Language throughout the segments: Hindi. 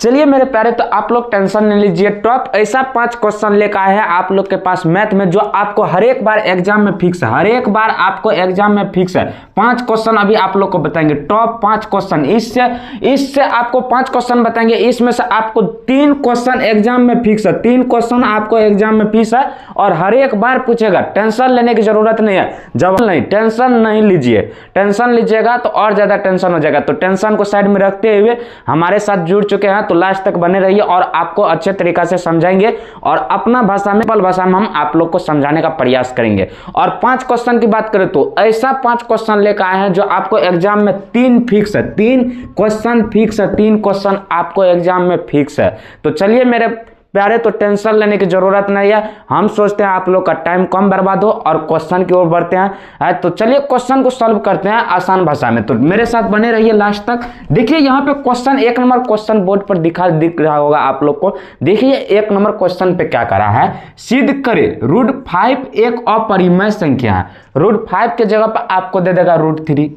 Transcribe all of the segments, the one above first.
चलिए मेरे प्यारे, तो आप लोग टेंशन नहीं लीजिए। टॉप ऐसा 5 क्वेश्चन लेकर आए हैं आप लोग के पास मैथ में, जो आपको हर एक बार एग्जाम में फिक्स है, हर एक बार आपको एग्जाम में फिक्स है। 5 क्वेश्चन अभी आप लोग को बताएंगे, टॉप 5 क्वेश्चन। इससे आपको 5 क्वेश्चन बताएंगे, इसमें से आपको 3 क्वेश्चन एग्जाम में फिक्स है, 3 क्वेश्चन आपको एग्जाम में फिक्स है और हर एक बार पूछेगा। टेंशन लेने की जरूरत नहीं है, जब नहीं टेंशन नहीं लीजिए, टेंशन लीजिएगा तो और ज्यादा टेंशन हो जाएगा। तो टेंशन को साइड में रखते हुए हमारे साथ जुड़ चुके हैं तो लास्ट तक बने रहिए और आपको अच्छे तरीका से समझाएंगे और अपना भाषा में, पल भाषा में हम आप लोग को समझाने का प्रयास करेंगे। और 5 क्वेश्चन की बात करें तो ऐसा 5 क्वेश्चन लेकर आए हैं जो आपको एग्जाम में 3 फिक्स है, 3 क्वेश्चन फिक्स है, 3 क्वेश्चन आपको एग्जाम में फिक्स है। तो चलिए मेरे प्यारे, तो टेंशन लेने की जरूरत नहीं है। हम सोचते हैं आप लोग का टाइम कम बर्बाद हो और क्वेश्चन की ओर बढ़ते हैं। तो चलिए क्वेश्चन को सॉल्व करते हैं आसान भाषा में। तो मेरे साथ बने रहिए लास्ट तक। देखिए यहाँ पे क्वेश्चन 1 नंबर क्वेश्चन बोर्ड पर दिख रहा होगा आप लोग को। देखिए 1 नंबर क्वेश्चन पे क्या करा है, सिद्ध करे √5 एक अपरिमेय संख्या है। √5 के जगह पर आपको दे देगा √3,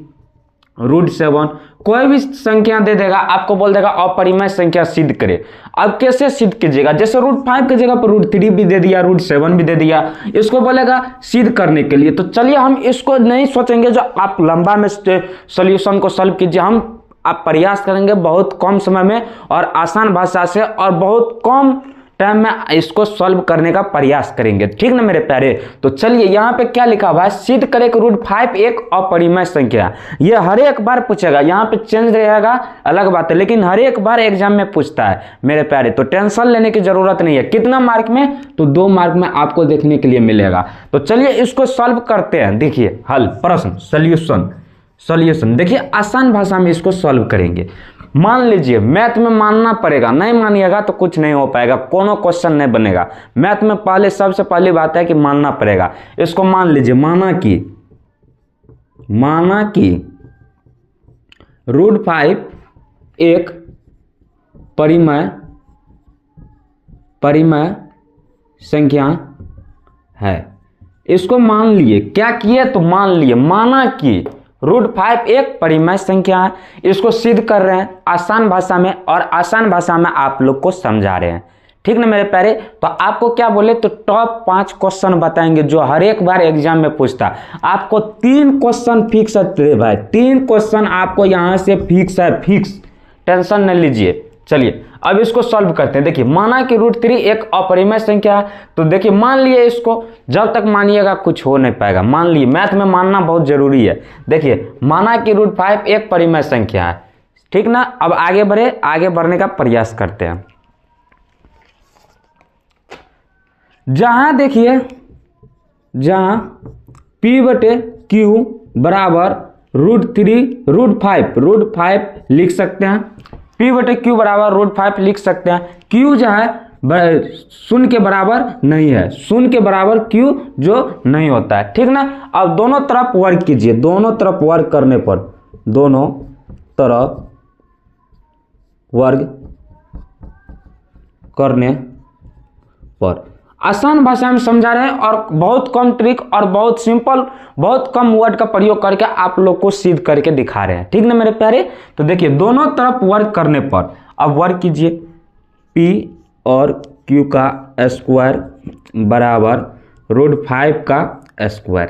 √7, कोई भी संख्या दे देगा, आपको बोल देगा अपरिमेय संख्या सिद्ध करे। अब कैसे सिद्ध कीजिएगा, जैसे √5 की जगह पर √3 भी दे दिया, √7 भी दे दिया, इसको बोलेगा सिद्ध करने के लिए। तो चलिए हम इसको नहीं सोचेंगे जो आप लंबा में सॉल्यूशन को सॉल्व कीजिए, हम आप प्रयास करेंगे बहुत कम समय में और आसान भाषा से और बहुत कम टाइम में इसको सॉल्व करने का प्रयास करेंगे, ठीक ना मेरे प्यारे। तो चलिए यहाँ पे क्या लिखा हुआ है, सिद्ध करे कि √5 एक अपरिमेय संख्या। ये हर एक बार पूछेगा, यहाँ पे चेंज रहेगा अलग बात है, लेकिन हर एक बार एग्जाम में पूछता है मेरे प्यारे। तो टेंशन लेने की जरूरत नहीं है। कितना मार्क में, तो 2 मार्क में आपको देखने के लिए मिलेगा। तो चलिए इसको सॉल्व करते हैं। देखिए हल, प्रश्न, सॉल्यूशन। देखिए आसान भाषा में इसको सॉल्व करेंगे। मान लीजिए मैथ में मानना पड़ेगा, नहीं मानिएगा तो कुछ नहीं हो पाएगा, कोनो क्वेश्चन नहीं बनेगा। मैथ में पहले सबसे पहली बात है कि मानना पड़ेगा। इसको मान लीजिए, माना कि √5 एक परिमेय संख्या है। इसको मान लिए, क्या किए तो मान लिए, माना कि √5 एक परिमेय संख्या है। इसको सिद्ध कर रहे हैं आसान भाषा में और आसान भाषा में आप लोग को समझा रहे हैं, ठीक ना मेरे प्यारे। तो आपको क्या बोले, तो टॉप 5 क्वेश्चन बताएंगे जो हर एक बार एग्जाम में पूछता है। आपको 3 क्वेश्चन फिक्स है भाई, 3 क्वेश्चन आपको यहां से फिक्स है, फिक्स, टेंशन नहीं लीजिए। चलिए अब इसको सॉल्व करते हैं। देखिए माना कि √3 एक अपरिमेय संख्या है। तो देखिए मान लिए इसको, जब तक मानिएगा कुछ हो नहीं पाएगा। मान लिए, मैथ में मानना बहुत जरूरी है। देखिए माना कि √5 एक परिमेय संख्या है, ठीक ना। अब आगे बढ़ने का प्रयास करते हैं। जहां देखिए, जहां P/Q बराबर √5 लिख सकते हैं। P/Q बराबर √5 लिख सकते हैं। Q जो है 0 के बराबर नहीं है, 0 के बराबर Q जो नहीं होता है, ठीक ना। अब दोनों तरफ वर्क कीजिए, दोनों तरफ वर्क करने पर, दोनों तरफ वर्क करने पर आसान भाषा में समझा रहे हैं और बहुत कम ट्रिक और बहुत सिंपल, बहुत कम वर्ड का प्रयोग करके आप लोग को सिद्ध करके दिखा रहे हैं, ठीक ना मेरे प्यारे। तो देखिए दोनों तरफ वर्क करने पर, अब वर्क कीजिए, P और Q का स्क्वायर बराबर √5 का स्क्वायर,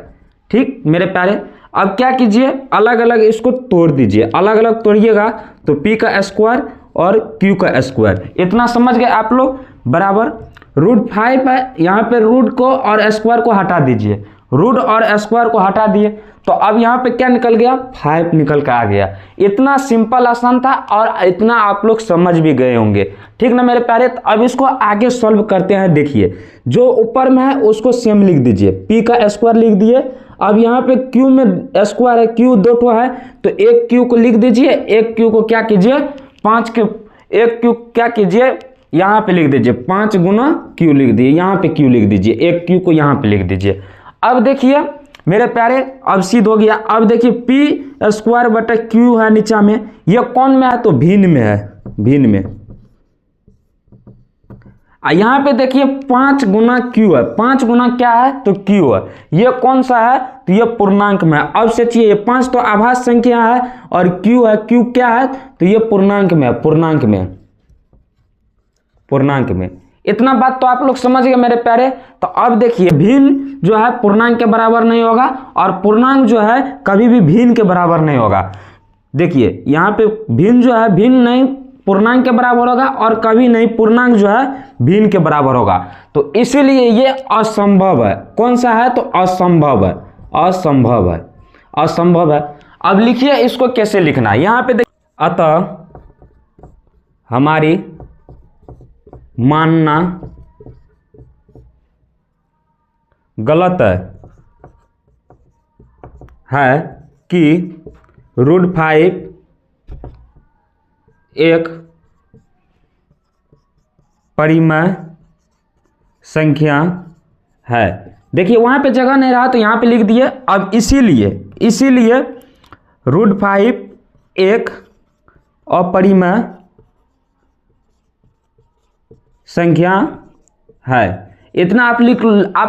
ठीक मेरे प्यारे। अब क्या कीजिए, अलग अलग इसको तोड़ दीजिए, अलग अलग तोड़िएगा तो P का स्क्वायर और Q का स्क्वायर, इतना समझ गए आप लोग। बराबर √5 है, यहाँ पे रूट को और स्क्वायर को हटा दीजिए, रूट और स्क्वायर को हटा दिए तो अब यहाँ पे क्या निकल गया, 5 निकल कर आ गया। इतना सिंपल आसान था और इतना आप लोग समझ भी गए होंगे, ठीक ना मेरे प्यारे। तो अब इसको आगे सॉल्व करते हैं। देखिए जो ऊपर में है उसको सेम लिख दीजिए, P का स्क्वायर लिख दिए। अब यहाँ पे Q में स्क्वायर है, Q 2 है तो एक Q को लिख दीजिए, एक Q को क्या कीजिए, 5 के एक Q क्या कीजिए, यहाँ पे लिख दीजिए 5 गुना Q लिख दिए, यहाँ पे Q लिख दीजिए, एक Q को यहाँ पे लिख दीजिए। अब देखिए मेरे प्यारे, अब सिद्ध हो गया। अब देखिए P²/Q है नीचा में, ये कौन में है तो भिन्न में है, भिन्न में। यहाँ पे देखिए 5 गुना Q है, 5 गुना क्या है तो Q है, ये कौन सा है तो ये पूर्णांक में है। अब सोचिए ये 5 तो आभास संख्या है और Q है, Q क्या है तो ये पूर्णांक में है, पूर्णांक में। पूर्णांक में। इतना बात तो आप लोग समझ गए मेरे प्यारे। तो अब देखिए भिन्न जो है पूर्णांक के बराबर नहीं होगा और पूर्णांक जो है कभी भी भिन्न के बराबर नहीं होगा। देखिए यहाँ पे भिन्न जो है भिन्न नहीं पूर्णांक के बराबर होगा और कभी नहीं पूर्णांक जो है भिन्न के बराबर होगा। तो इसीलिए ये असंभव है। कौन सा है? तो असंभव है, असंभव है, असंभव है। अब लिखिए इसको कैसे लिखना है। यहाँ पे देखिए, अतः हमारी मानना गलत है कि √5 एक परिमेय संख्या है। देखिए वहां पे जगह नहीं रहा तो यहां पे लिख दिए। अब इसीलिए √5 एक अपरिमेय संख्या है। इतना आप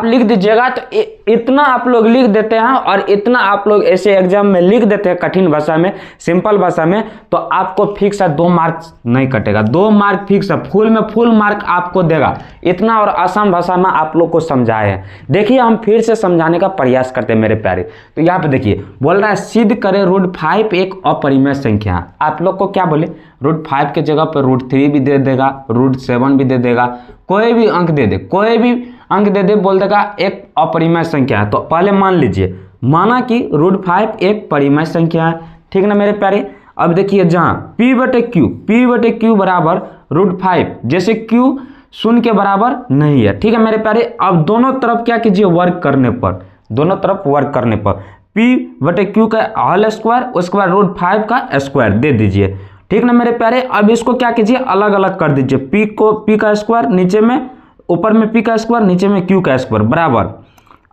लिख दीजिएगा। तो इतना आप लोग लिख देते हैं और इतना आप लोग ऐसे एग्जाम में लिख देते हैं कठिन भाषा में, सिंपल भाषा में, तो आपको फिक्स है 2 मार्क नहीं कटेगा, 2 मार्क फिक्स है, फुल में फुल मार्क आपको देगा। इतना और आसान भाषा में आप लोग को समझाए हैं। देखिए हम फिर से समझाने का प्रयास करते हैं मेरे प्यारे। तो यहाँ पे देखिए बोल रहा है सिद्ध करें √5 एक अपरिमेय संख्या। आप लोग को क्या बोले? √5 के जगह पर √3 भी दे देगा, √7 भी दे देगा, कोई भी अंक दे दे, कोई भी अंक दे दे, बोल देगा एक अपरिमेय संख्या है। तो पहले मान लीजिए, माना कि √5 एक परिमेय संख्या है, ठीक ना मेरे प्यारे। अब देखिए जहाँ P/Q बराबर √5, जैसे Q 0 के बराबर नहीं है, ठीक है मेरे प्यारे। अब दोनों तरफ क्या कीजिए, वर्क करने पर, दोनों तरफ वर्क करने पर P/Q का होल स्क्वायर, उसके बाद √5 का स्क्वायर दे दीजिए, ठीक ना मेरे प्यारे। अब इसको क्या कीजिए, अलग अलग कर दीजिए। P का स्क्वायर नीचे में, ऊपर में P का स्क्वायर, नीचे में Q का स्क्वायर बराबर।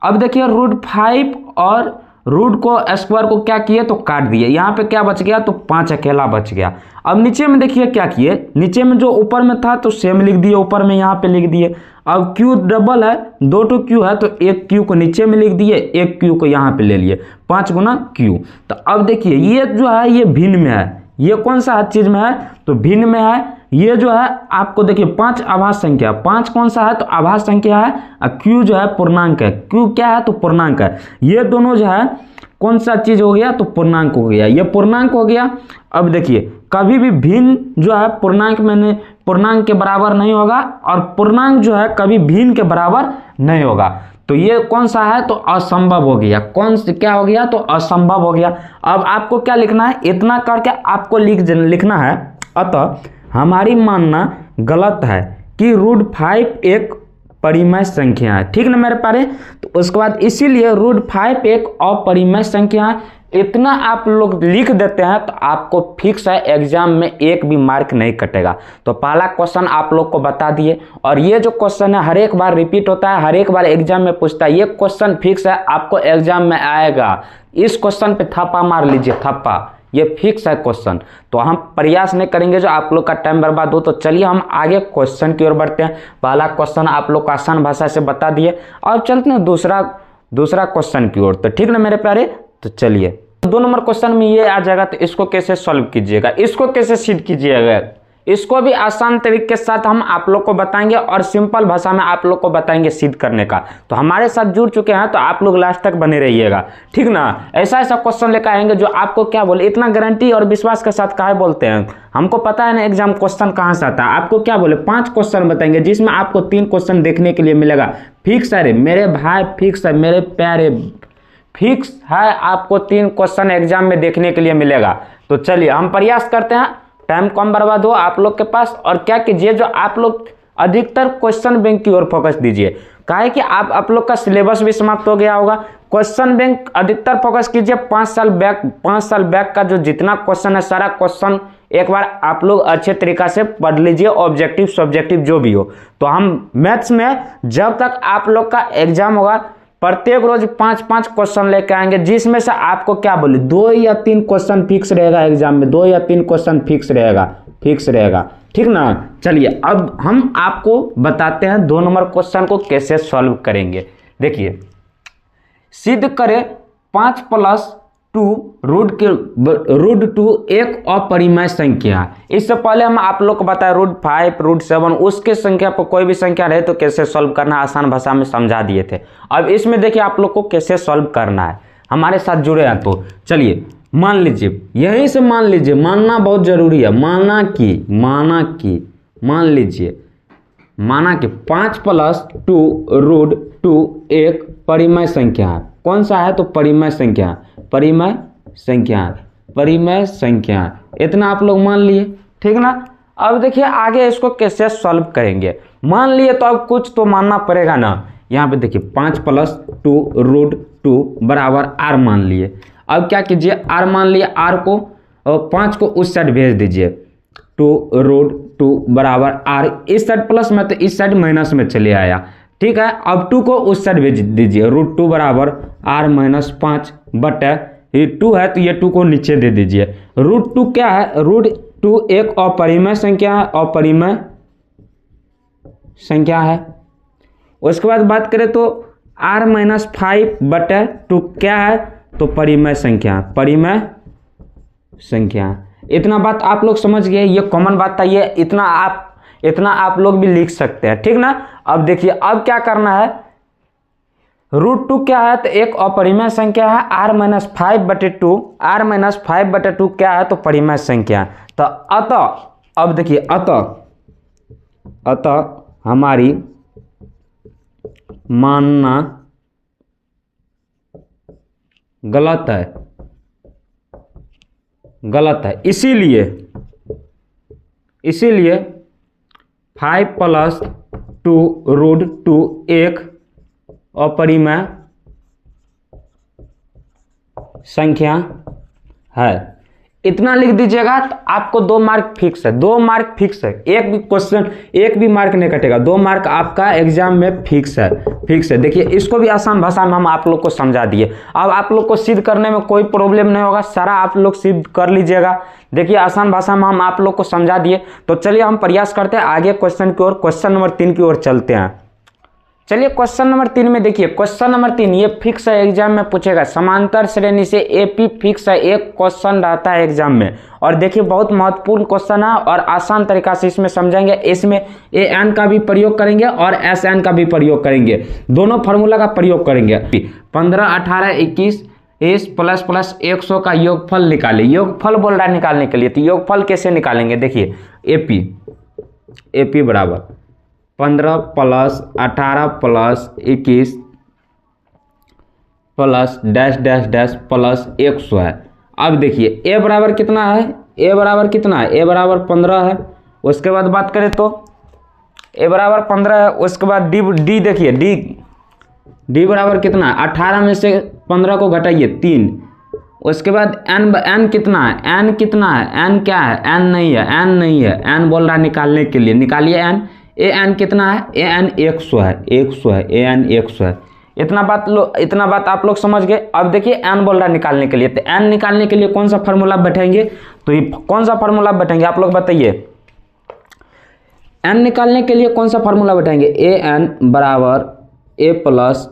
अब देखिए √5 और रूट को स्क्वायर को क्या किए तो काट दिए। यहाँ पे क्या बच गया तो 5 अकेला बच गया। अब नीचे में देखिए क्या किए, नीचे में जो ऊपर में था तो सेम लिख दिए, ऊपर में यहाँ पे लिख दिए। अब Q डबल है, 2 Q है तो एक Q को नीचे में लिख दिए, एक Q को यहाँ पे ले लिए, 5 गुना Q। तो अब देखिए ये जो है ये भिन्न में है, ये कौन सा चीज में है तो भिन्न में है। ये जो है आपको देखिए 5 आभास संख्या, 5 कौन सा है तो आभास संख्या है, और Q जो है पूर्णांक है। Q क्या है तो पूर्णांक है। ये दोनों जो है कौन सा चीज हो गया तो पूर्णांक हो गया, ये पूर्णांक हो गया। अब देखिए कभी भी भिन्न जो है पूर्णांक के बराबर नहीं होगा, और पूर्णांक जो है कभी भिन्न के बराबर नहीं होगा। तो ये कौन सा है तो असंभव हो गया। कौन सा क्या हो गया तो असंभव हो गया। अब आपको क्या लिखना है, इतना करके आपको लिखना है अतः हमारी मानना गलत है कि √5 एक परिमेय संख्या है, ठीक ना मेरे प्यारे। तो उसके बाद इसीलिए √5 एक अपरिमेय संख्या है। इतना आप लोग लिख देते हैं तो आपको फिक्स है एग्जाम में एक भी मार्क नहीं कटेगा। तो पहला क्वेश्चन आप लोग को बता दिए, और ये जो क्वेश्चन है हर एक बार रिपीट होता है, हर एक बार एग्जाम में पूछता है। ये क्वेश्चन फिक्स है, आपको एग्जाम में आएगा। इस क्वेश्चन पे थप्पा मार लीजिए, थप्पा, ये फिक्स है क्वेश्चन। तो हम प्रयास नहीं करेंगे जो आप लोग का टाइम बर्बाद हो। तो चलिए हम आगे क्वेश्चन की ओर बढ़ते हैं। पहला क्वेश्चन आप लोग को आसान भाषा से बता दिए, और चलते हैं दूसरा क्वेश्चन की ओर। तो ठीक ना मेरे प्यारे, तो चलिए 2 नंबर क्वेश्चन में ये आ जाएगा, तो इसको कैसे सॉल्व कीजिएगा, इसको कैसे सिद्ध कीजिएगा, इसको भी आसान तरीके के साथ हम आप लोग को बताएंगे, और सिंपल भाषा में आप लोग को बताएंगे सिद्ध करने का। तो हमारे साथ जुड़ चुके हैं तो आप लोग लास्ट तक बने रहिएगा, ठीक ना। ऐसा क्वेश्चन लेकर आएंगे जो आपको क्या बोले, इतना गारंटी और विश्वास के साथ काहे बोलते हैं, हमको पता है ना एग्जाम क्वेश्चन कहाँ से आता है। आपको क्या बोले 5 क्वेश्चन बताएंगे, जिसमें आपको 3 क्वेश्चन देखने के लिए मिलेगा। फिक्स है रे मेरे भाई, फिक्स है मेरे प्यारे, फिक्स है, आपको 3 क्वेश्चन एग्जाम में देखने के लिए मिलेगा। तो चलिए हम प्रयास करते हैं, टाइम कम बर्बाद हो आप लोग के पास। और क्या कीजिए, जो आप लोग अधिकतर क्वेश्चन बैंक की ओर फोकस दीजिए, काहे कि आप लोग का सिलेबस भी समाप्त हो गया होगा। क्वेश्चन बैंक अधिकतर फोकस कीजिए। 5 साल बैक का जो जितना क्वेश्चन है, सारा क्वेश्चन एक बार आप लोग अच्छे तरीका से पढ़ लीजिए, ऑब्जेक्टिव सब्जेक्टिव जो भी हो। तो हम मैथ्स में जब तक आप लोग का एग्जाम होगा, प्रत्येक रोज 5-5 क्वेश्चन लेके आएंगे, जिसमें से आपको क्या बोले 2 या 3 क्वेश्चन फिक्स रहेगा एग्जाम में, 2 या 3 क्वेश्चन फिक्स रहेगा, ठीक ना। चलिए अब हम आपको बताते हैं 2 नंबर क्वेश्चन को कैसे सॉल्व करेंगे। देखिए, सिद्ध करें 5 + रूट टू एक अपरिमेय संख्या। इससे पहले हम आप लोग को बताया √5 √7 उसके संख्या पर कोई भी संख्या रहे तो कैसे सॉल्व करना आसान भाषा में समझा दिए थे। अब इसमें देखिए आप लोग को कैसे सॉल्व करना है, हमारे साथ जुड़े हैं तो चलिए मान लीजिए, यहीं से मान लीजिए, मानना बहुत जरूरी है, माना कि 5 + 2 √2 एक परिमेय संख्या है। कौन सा है? तो परिमेय संख्या। इतना आप लोग मान लिए, ठीक ना। अब देखिए आगे इसको कैसे सॉल्व करेंगे। मान लिए तो अब कुछ तो मानना पड़ेगा ना। यहाँ पे देखिए 5 + 2 √2 बराबर r मान लिए। अब क्या कीजिए, r मान लिए, r को 5 को उस साइड भेज दीजिए, 2 √2 बराबर r, इस साइड प्लस में तो इस साइड माइनस में चले आया, ठीक है। अब 2 को उस साइड भेज दीजिए, √2 बराबर r - 5 बटे ये 2 है तो ये 2 को नीचे दे दीजिए। √2 क्या है? √2 एक अपरिमेय संख्या है। उसके बाद बात करें तो r - 5 बटे 2 क्या है? तो परिमेय संख्या। इतना बात आप लोग समझ गए, ये कॉमन बात था, ये इतना आप लोग भी लिख सकते हैं, ठीक ना। अब देखिए अब क्या करना है, √2 क्या है? तो एक अपरिमेय संख्या है, r - 5 बटे 2, r - 5 बटे 2 क्या है? तो परिमेय संख्या। तो अतः अब देखिए अतः हमारी मानना गलत है। इसीलिए 5 + 2 √2 एक अपरिमेय संख्या है। इतना लिख दीजिएगा तो आपको 2 मार्क फिक्स है, 2 मार्क फिक्स है। एक भी मार्क नहीं कटेगा, 2 मार्क आपका एग्जाम में फिक्स है। देखिए इसको भी आसान भाषा में हम आप लोग को समझा दिए। अब आप लोग को सिद्ध करने में कोई प्रॉब्लम नहीं होगा, सारा आप लोग सिद्ध कर लीजिएगा। देखिए आसान भाषा में हम आप लोग को समझा दिए। तो चलिए हम प्रयास करते हैं आगे क्वेश्चन की ओर, क्वेश्चन नंबर 3 की ओर चलते हैं। चलिए क्वेश्चन नंबर 3 में देखिए, क्वेश्चन नंबर 3 ये फिक्स है, एग्जाम में पूछेगा। समांतर श्रेणी से एपी फिक्स है, एक क्वेश्चन रहता है एग्जाम में। और देखिए बहुत महत्वपूर्ण क्वेश्चन है और आसान तरीका से इसमें समझेंगे। इसमें an का भी प्रयोग करेंगे और sn का भी प्रयोग करेंगे, दोनों फार्मूला का प्रयोग करेंगे। 15 18 21 इस प्लस 100 का योगफल निकालें। योगफल बोल रहा है निकालने के लिए, तो योगफल कैसे निकालेंगे? देखिए एपी बराबर 15 + 18 + 21 plus dash dash dash plus 100 है। अब देखिए ए बराबर कितना है? ए बराबर 15 है। उसके बाद बात करें तो ए बराबर 15 है। उसके बाद डी देखिए, डी बराबर कितना है? 18 में से 15 को घटाइए 3। उसके बाद एन कितना है? एन क्या है? एन नहीं है। एन बोल रहा है निकालने के लिए, निकालिए एन। एन कितना है? एन 100 है। एन 100 है। इतना बात आप लोग समझ गए। अब देखिए एन बोल रहा है निकालने के लिए, तो एन निकालने के लिए कौन सा फार्मूला बैठेंगे? तो ये कौन सा फार्मूला बैठेंगे आप लोग बताइए। एन निकालने के लिए कौन सा फार्मूला बैठाएंगे? ए एन बराबर ए प्लस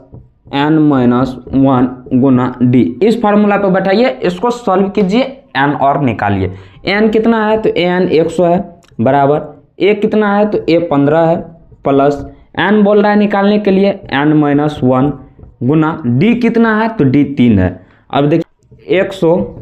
एन माइनस 1 गुना डी। इस फार्मूला पे बैठाइए, इसको सॉल्व कीजिए, एन और निकालिए। एन कितना है? तो ए एन 100 है बराबर ए कितना है? तो ए 15 है प्लस एन बोल रहा है निकालने के लिए एन माइनस 1 गुना डी कितना है? तो डी 3 है। अब देखिए 100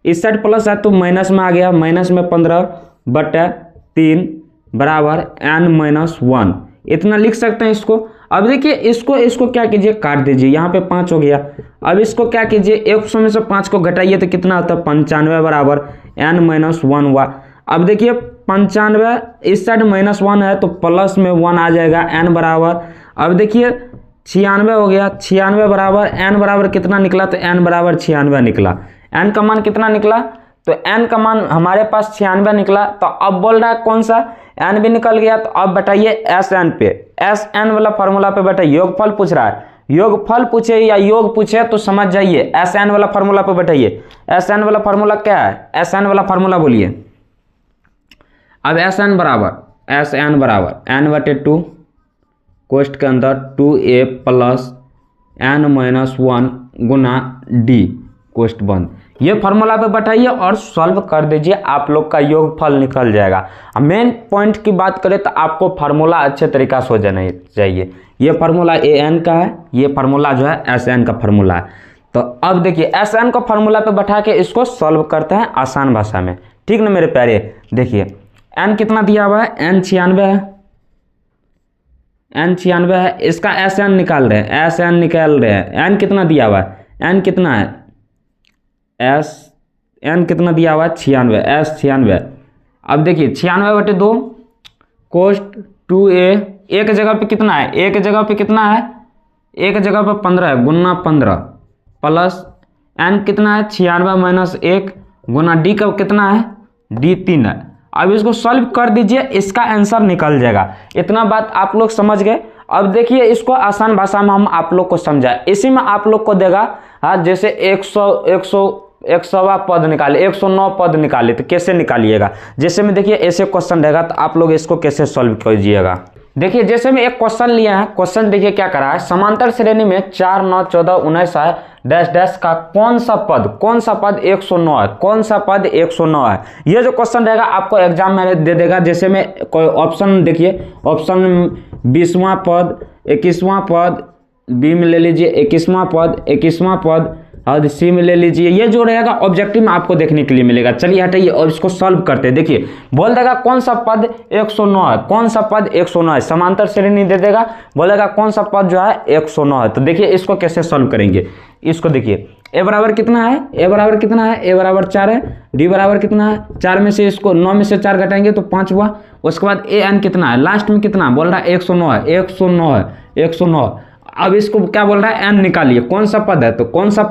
इस साइड प्लस है तो माइनस में आ गया, माइनस में 15 बटे 3 बराबर एन माइनस 1। इतना लिख सकते हैं इसको। अब देखिए इसको क्या कीजिए, काट दीजिए, यहाँ पे 5 हो गया। अब इसको क्या कीजिए, 100 में से 5 को घटाइए तो कितना होता है? 95 बराबर एन माइनस 1 हुआ। अब देखिए 95 इस साइड माइनस 1 है तो प्लस में 1 आ जाएगा, एन बराबर। अब देखिए 96 हो गया, 96 बराबर एन बराबर कितना निकला? तो एन बराबर 96 निकला। एन का मान कितना निकला? तो एन का मान हमारे पास 96 निकला। तो अब बोल रहा है कौन सा? एन भी निकल गया। तो अब बताइए एस एन पे, एस एन वाला फार्मूला पे बताइए। योगफल पूछ रहा है, योगफल पूछे या योग पूछे तो समझ जाइए। एस एन वाला फार्मूला पे बैठाइए। एस एन वाला फार्मूला क्या है? एस एन वाला फार्मूला बोलिए। अब एस एन बराबर एन बटे 2 कोष्ट के अंदर 2a प्लस एन माइनस 1 गुना डी। कोष्ठ बंद। ये फार्मूला पे बैठाइए और सॉल्व कर दीजिए, आप लोग का योगफल निकल जाएगा। मेन पॉइंट की बात करें तो आपको फार्मूला अच्छे तरीका से हो जाना चाहिए। ये फार्मूला an का है, ये फार्मूला जो है sn का फार्मूला है। तो अब देखिए sn को फार्मूला पे बैठा के इसको सॉल्व करते हैं आसान भाषा में, ठीक ना मेरे प्यारे। देखिए n कितना दिया हुआ है, n 96 है, n 96 है। इसका sn निकाल रहे हैं, sn निकाल रहे हैं। n कितना दिया हुआ है, n कितना है, n कितना दिया हुआ है 96, s 96। अब देखिए 96/2 कोष्ठ 2a, एक जगह पे कितना है, एक जगह पे कितना है, एक जगह पे 15 है, गुना 15 प्लस n कितना है 96 - 1 गुना d का कितना है, d 3 है। अब इसको सॉल्व कर दीजिए, इसका आंसर निकल जाएगा। इतना बात आप लोग समझ गए। अब देखिए इसको आसान भाषा में हम आप लोग को समझाए, इसी में आप लोग को देगा हाँ, जैसे 100वां पद निकाले, 109 पद निकाले तो कैसे निकालिएगा। जैसे में देखिए ऐसे क्वेश्चन रहेगा तो आप लोग इसको कैसे सॉल्व कीजिएगा। देखिए जैसे में एक क्वेश्चन लिया है, क्वेश्चन देखिए क्या करा है, समांतर श्रेणी में 4, 9, 14, 19 है, डैश डैश का कौन सा पद 109 है, कौन सा पद 109 है। ये जो क्वेश्चन रहेगा आपको एग्जाम में दे देगा। जैसे में कोई ऑप्शन देखिए, ऑप्शन 20वां पद, 21वां पद, बी में ले लीजिए 21वां पद, 21वां पद और सी में ले लीजिए। ये जो रहेगा ऑब्जेक्टिव में आपको देखने के लिए मिलेगा। चलिए हटाइए और इसको सॉल्व करते हैं। देखिए बोल देगा कौन सा पद 109 है, कौन सा पद 109 है, समांतर श्रेणी दे देगा, बोलेगा कौन सा पद जो है 109 है। तो देखिए इसको कैसे सॉल्व करेंगे। इसको देखिए a बराबर कितना है, a बराबर कितना है, a बराबर 4 है, d बराबर कितना है 4 में से इसको 9 में से 4 घटाएंगे तो 5 हुआ। उसके बाद an कितना है, लास्ट में कितना बोल रहा है 109 है, 109 है, 109। अब इसको क्या बोल रहा है n निकालिए, कौन सा पद है, तो कौन सा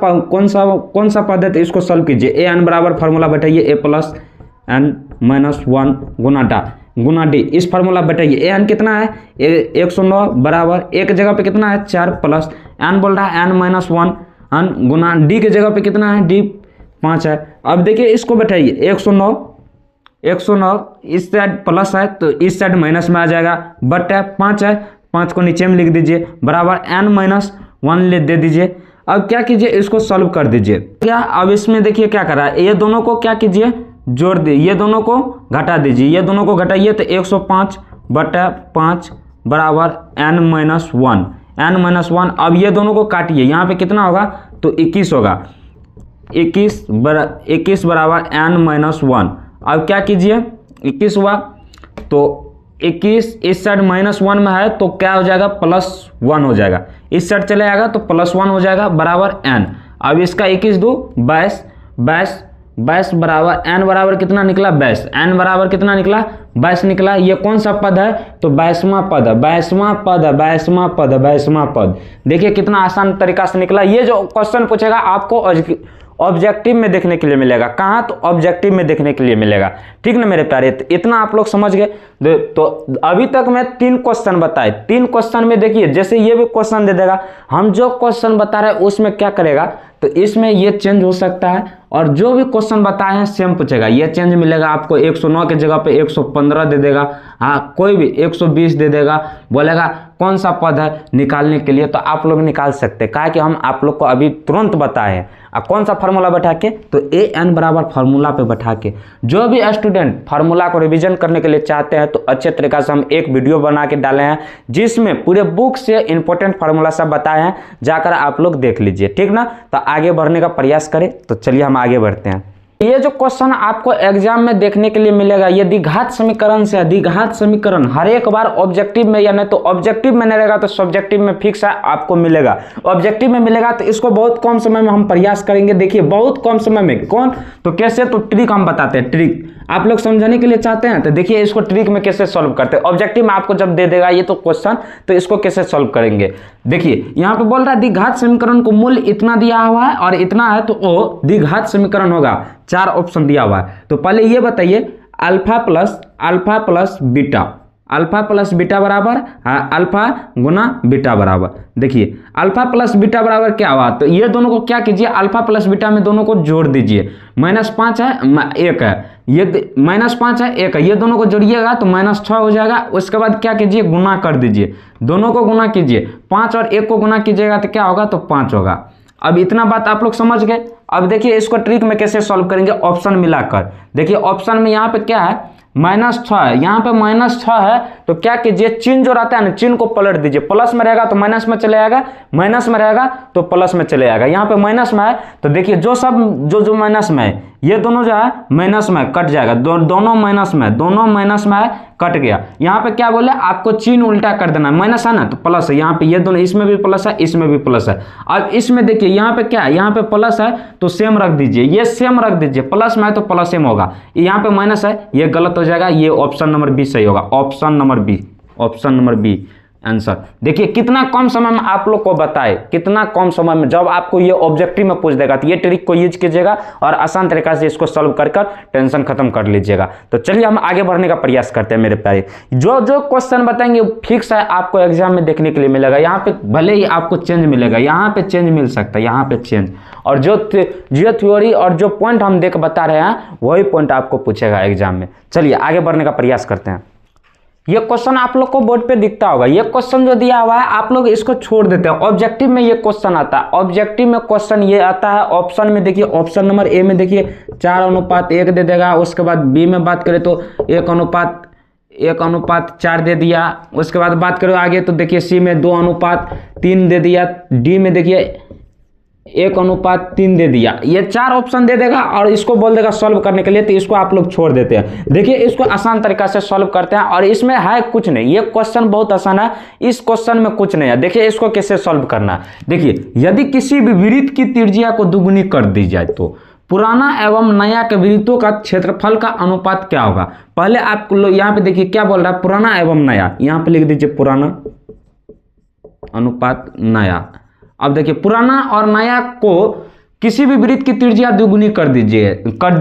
पद है तो इसको सॉल्व कीजिए। an बराबर फार्मूला बैठाइए a + n - 1 गुना d, इस फार्मूला बैठाइए। an कितना है 109 बराबर एक जगह पे कितना है 4 प्लस n बोल रहा है n - 1 गुना d के जगह पे कितना है d 5 है। अब देखिए इसको बैठाइए 109 इस साइड प्लस है तो इस साइड माइनस में आ जाएगा, बट है 5 है, 5 को नीचे में लिख दीजिए बराबर n - 1 ले दे दीजिए। अब क्या कीजिए इसको सॉल्व कर दीजिए। क्या अब इसमें देखिए क्या कर रहा है, ये दोनों को क्या कीजिए जोड़ दे, ये दोनों को घटा दीजिए, ये दोनों को घटाइए तो 105/5 बराबर n - 1। अब ये दोनों को काटिए, यहाँ पे कितना होगा तो 21 होगा, 21 बराबर n - 1। अब क्या कीजिए 21 हुआ तो 21 इस साइड -1 में है तो क्या हो जाएगा +1 हो जाएगा, इस साइड चले आएगा तो +1 हो जाएगा बराबर n। अब इसका 21 2 22 बराबर n बराबर कितना निकला 22, n बराबर कितना निकला 22 निकला। ये कौन सा पद है तो 22वां पद है, 22वां पद। देखिए कितना आसान तरीका से निकला। ये जो क्वेश्चन पूछेगा आपको ऑब्जेक्टिव में देखने के लिए मिलेगा, कहाँ तो ऑब्जेक्टिव में देखने के लिए मिलेगा, ठीक ना मेरे प्यारे। तो इतना आप लोग समझ गए। तो अभी तक मैं 3 क्वेश्चन बताए, 3 क्वेश्चन में देखिए जैसे ये भी क्वेश्चन दे देगा, हम जो क्वेश्चन बता रहे हैं उसमें क्या करेगा तो इसमें ये चेंज हो सकता है, और जो भी क्वेश्चन बताए हैं सेम पूछेगा, ये चेंज मिलेगा आपको। 109 के जगह पे 115 दे देगा, हाँ कोई भी 120 दे देगा, बोलेगा कौन सा पद है निकालने के लिए, तो आप लोग निकाल सकते हैं। कहा कि हम आप लोग को अभी तुरंत बताए हैं। कौन सा फार्मूला बैठा के तो an बराबर फार्मूला पे बैठा के। जो भी स्टूडेंट फार्मूला को रिवीजन करने के लिए चाहते हैं तो अच्छे तरीके से हम एक वीडियो बना के डाले हैं जिसमें पूरे बुक से इंपॉर्टेंट फार्मूला सब बताए हैं, जाकर आप लोग देख लीजिए, ठीक ना। तो आगे बढ़ने का प्रयास करें। तो चलिए हम आगे बढ़ते हैं। ये जो क्वेश्चन आपको एग्जाम में देखने के लिए मिलेगा, ये द्विघात समीकरण से है। द्विघात समीकरण हर एक बार ऑब्जेक्टिव में, या नहीं तो ऑब्जेक्टिव में नहीं रहेगा तो सब्जेक्टिव में फिक्स है आपको मिलेगा। ऑब्जेक्टिव में मिलेगा तो इसको बहुत कम समय में हम प्रयास करेंगे। देखिए बहुत कम समय में कौन तो कैसे, तो ट्रिक हम बताते हैं। ट्रिक आप लोग समझने के लिए चाहते हैं तो देखिए इसको ट्रिक में कैसे सॉल्व करते हैं। ऑब्जेक्टिव में आपको जब दे देगा ये तो क्वेश्चन, तो इसको कैसे सॉल्व करेंगे। देखिए यहाँ पे बोल रहा है द्विघात समीकरण को मूल्य इतना दिया हुआ है और इतना है तो वो द्विघात समीकरण होगा। 4 ऑप्शन दिया हुआ है। तो पहले ये बताइए अल्फा प्लस बीटा बराबर अल्फा गुना बीटा बराबर। देखिए अल्फा प्लस बीटा बराबर क्या हुआ, तो ये दोनों को क्या कीजिए अल्फा प्लस बीटा में दोनों को जोड़ दीजिए। -5 है 1 है, ये -5 है 1 है, ये दोनों को जोड़िएगा तो -6 हो जाएगा। उसके बाद क्या कीजिए गुना कर दीजिए, दोनों को गुना कीजिए। 5 और 1 को गुना कीजिएगा तो क्या होगा तो 5 होगा। अब इतना बात आप लोग समझ गए। अब देखिए इसको ट्रिक में कैसे सॉल्व करेंगे, ऑप्शन मिलाकर। देखिए ऑप्शन में यहाँ पे क्या है, -6 है, यहाँ पे -6 है, तो क्या कीजिए चिन्ह जो रहता है ना, चिन्ह को पलट दीजिए। प्लस में रहेगा तो माइनस में चले आएगा, माइनस में रहेगा तो प्लस में चले आएगा। यहाँ पे माइनस में है तो देखिए जो सब जो माइनस में है ये दोनों जो है माइनस में कट जाएगा, दोनों माइनस में, दोनों माइनस में है, कट गया। यहाँ पे क्या बोले, आपको चिन्ह उल्टा कर देना, माइनस है ना तो प्लस है, यहाँ पे ये दोनों, इसमें भी प्लस है, इसमें भी प्लस है। अब इसमें देखिए यहाँ पे क्या है, यहाँ पे प्लस है तो सेम रख दीजिए, ये सेम रख दीजिए, प्लस में है तो प्लस सेम होगा। यहाँ पे माइनस है, ये गलत हो जाएगा, ये ऑप्शन नंबर बी सही होगा, option number B, option number B answer. देखिए कितना कम समय में आप लोग को बताए, कितना कम समय में, जब आपको ये ऑब्जेक्टिव में पूछ देगा तो ये ट्रिक को यूज कीजिएगा और आसान तरीका से इसको सॉल्व कर टेंशन खत्म कर लीजिएगा। तो चलिए हम आगे बढ़ने का प्रयास करते हैं मेरे प्यारे। जो जो क्वेश्चन बताएंगे फिक्स है, आपको एग्जाम में देखने के लिए मिलेगा। यहाँ पे भले ही आपको चेंज मिलेगा, यहाँ पे चेंज मिल सकता है, यहाँ पे चेंज, और जो थ्योरी और जो पॉइंट हम देख बता रहे हैं वही पॉइंट आपको पूछेगा एग्जाम में। चलिए आगे बढ़ने का प्रयास करते हैं। ये क्वेश्चन आप लोग को बोर्ड पे दिखता होगा, ये क्वेश्चन जो दिया हुआ है आप लोग इसको छोड़ देते हैं। ऑब्जेक्टिव में ये क्वेश्चन आता है, ऑब्जेक्टिव में क्वेश्चन ये आता है। ऑप्शन में देखिए, ऑप्शन नंबर ए में देखिए 4:1 दे देगा। उसके बाद बी में बात करें तो 1:4 दे दिया। उसके बाद बात करें आगे तो देखिए सी में 2:3 दे दिया। डी में देखिए 1:3 दे दिया। ये 4 ऑप्शन दे देगा और इसको बोल देगा सॉल्व करने के लिए, तो इसको आप लोग छोड़ देते हैं। देखिए इसको आसान तरीका से सॉल्व करते हैं और इसमें है कुछ नहीं, ये क्वेश्चन बहुत आसान है, इस क्वेश्चन में कुछ नहीं है। देखिए इसको कैसे सॉल्व करना है। देखिए यदि किसी भी वृत्त की त्रिज्या को दुगुनी कर दी जाए तो पुराना एवं नया के वृत्तों का क्षेत्रफल का अनुपात क्या होगा। पहले आप लोग यहाँ पे देखिए क्या बोल रहा है, पुराना एवं नया, यहाँ पे लिख दीजिए पुराना अनुपात नया। अब देखिए पुराना और नया को किसी भी वृत्त की त्रिज्या दुगुनी कर दी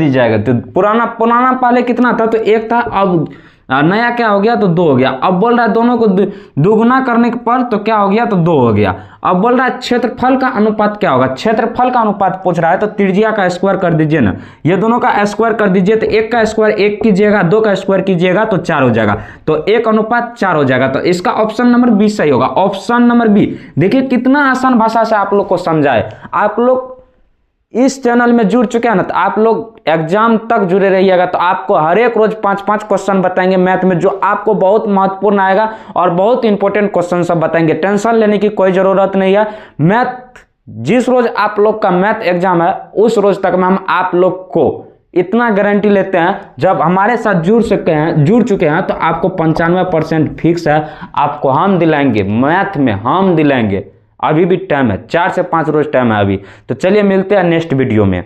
जाएगा। तो पुराना पहले कितना था, तो 1 था, अब नया क्या हो गया, तो 2 हो गया। अब बोल रहा है दोनों को दुगुना करने पर तो क्या हो गया, तो 2 हो गया। अब बोल रहा है क्षेत्रफल का अनुपात क्या होगा, क्षेत्रफल का अनुपात पूछ रहा है, तो त्रिज्या का स्क्वायर कर दीजिए ना, ये दोनों का स्क्वायर कर दीजिए, तो 1 का स्क्वायर 1 कीजिएगा, 2 का स्क्वायर कीजिएगा तो 4 हो जाएगा, तो 1:4 हो जाएगा। तो इसका ऑप्शन नंबर बी सही होगा, ऑप्शन नंबर बी। देखिए कितना आसान भाषा से आप लोग को समझाए। आप लोग इस चैनल में जुड़ चुके हैं ना, तो आप लोग एग्जाम तक जुड़े रहिएगा, तो आपको हर एक रोज 5-5 क्वेश्चन बताएंगे मैथ में, जो आपको बहुत महत्वपूर्ण आएगा और बहुत इंपॉर्टेंट क्वेश्चन सब बताएंगे। टेंशन लेने की कोई जरूरत नहीं है। मैथ जिस रोज आप लोग का मैथ एग्जाम है उस रोज तक में हम आप लोग को इतना गारंटी लेते हैं, जब हमारे साथ जुड़ चुके हैं तो आपको 95% फिक्स है, आपको हम दिलाएंगे, मैथ में हम दिलाएंगे। अभी भी टाइम है, 4 से 5 रोज टाइम है अभी। तो चलिए मिलते हैं नेक्स्ट वीडियो में।